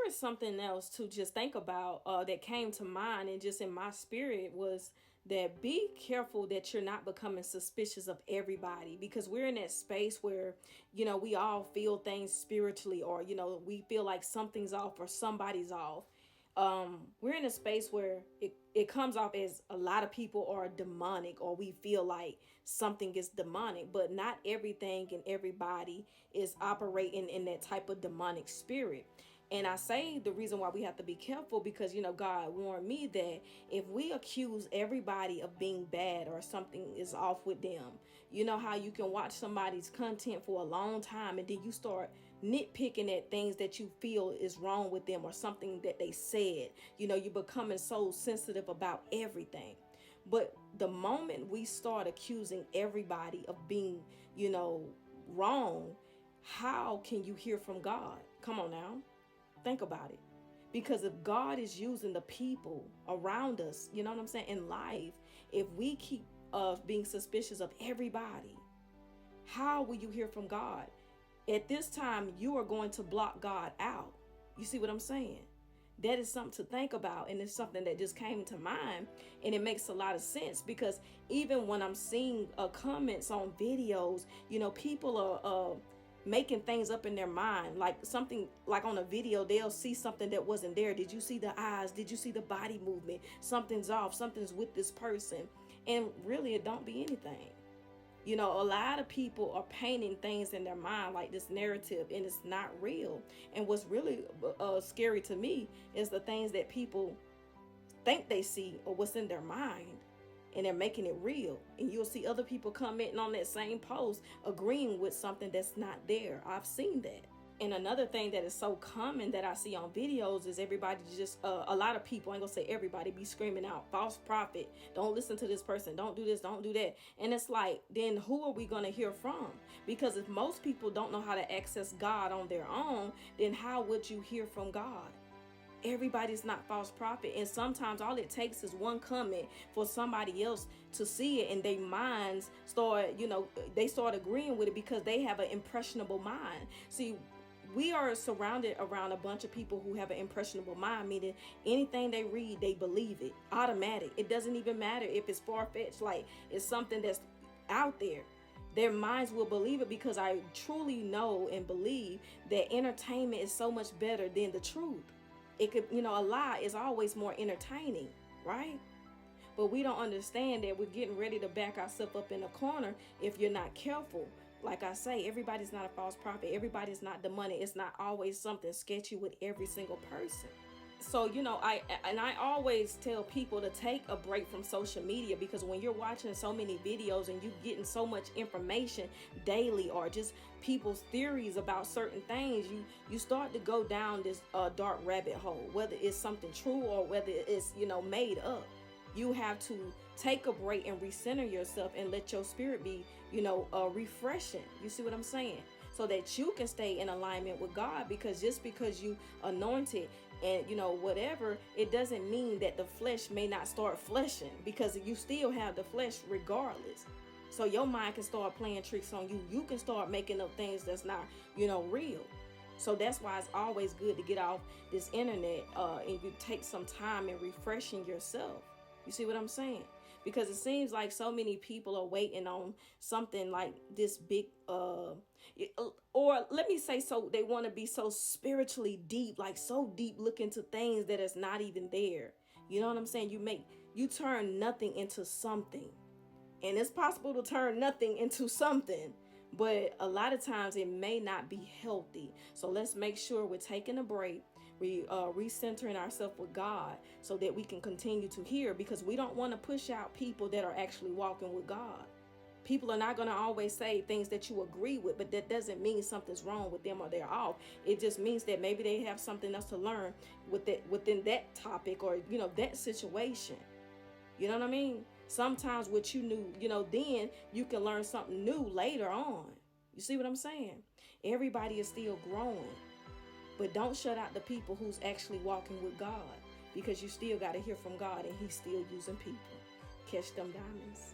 is something else to just think about that came to mind and just in my spirit was that be careful that you're not becoming suspicious of everybody, because we're in that space where, we all feel things spiritually, or, we feel like something's off or somebody's off. We're in a space where it comes off as a lot of people are demonic, or we feel like something is demonic, but not everything and everybody is operating in that type of demonic spirit. And I say the reason why we have to be careful because, God warned me that if we accuse everybody of being bad or something is off with them, you know how you can watch somebody's content for a long time and then you start nitpicking at things that you feel is wrong with them or something that they said. You're becoming so sensitive about everything. But the moment we start accusing everybody of being, wrong, how can you hear from God? Come on now. Think about it. Because if God is using the people around us, you know what I'm saying, in life, if we keep being suspicious of everybody, how will you hear from God? At this time, you are going to block God out. You see what I'm saying? That is something to think about. And it's something that just came to mind. And it makes a lot of sense because even when I'm seeing comments on videos, people are making things up in their mind, like something like on a video, they'll see something that wasn't there. Did you see the eyes? Did you see the body movement? Something's off. Something's with this person. And really, it don't be anything. A lot of people are painting things in their mind like this narrative, and it's not real. And what's really scary to me is the things that people think they see or what's in their mind, and they're making it real. And you'll see other people commenting on that same post, agreeing with something that's not there. I've seen that. And another thing that is so common that I see on videos is everybody just, a lot of people, I ain't gonna say everybody, be screaming out, false prophet, don't listen to this person, don't do this, don't do that. And it's like, then who are we gonna hear from? Because if most people don't know how to access God on their own, then how would you hear from God? Everybody's not false prophet, and sometimes all it takes is one comment for somebody else to see it, and their minds start, they start agreeing with it because they have an impressionable mind. See, we are surrounded around a bunch of people who have an impressionable mind, meaning anything they read, they believe it, automatic. It doesn't even matter if it's far-fetched, like it's something that's out there. Their minds will believe it because I truly know and believe that entertainment is so much better than the truth. It could, a lie is always more entertaining, right? But we don't understand that we're getting ready to back ourselves up in a corner if you're not careful. Like I say, everybody's not a false prophet. Everybody's not demonic. It's not always something sketchy with every single person. So, I always tell people to take a break from social media, because when you're watching so many videos and you're getting so much information daily, or just people's theories about certain things, you start to go down this dark rabbit hole, whether it's something true or whether it's, made up. You have to take a break and recenter yourself and let your spirit be, refreshing. You see what I'm saying? So that you can stay in alignment with God, because just because you anointed and whatever, it doesn't mean that the flesh may not start fleshing, because you still have the flesh regardless. So your mind can start playing tricks on you. You can start making up things that's not, real. So that's why it's always good to get off this internet and you take some time and refreshing yourself. You see what I'm saying? Because it seems like so many people are waiting on something like this big, or let me say, so they want to be so spiritually deep, like so deep, look into things that is not even there. You know what I'm saying? You turn nothing into something, and it's possible to turn nothing into something. But a lot of times it may not be healthy. So let's make sure we're taking a break. We recentering ourselves with God so that we can continue to hear, because we don't want to push out people that are actually walking with God. People are not going to always say things that you agree with, but that doesn't mean something's wrong with them or they're off. It just means that maybe they have something else to learn within that topic or, that situation. You know what I mean? Sometimes what you knew, then you can learn something new later on. You see what I'm saying? Everybody is still growing. But don't shut out the people who's actually walking with God, because you still got to hear from God, and he's still using people. Catch them diamonds.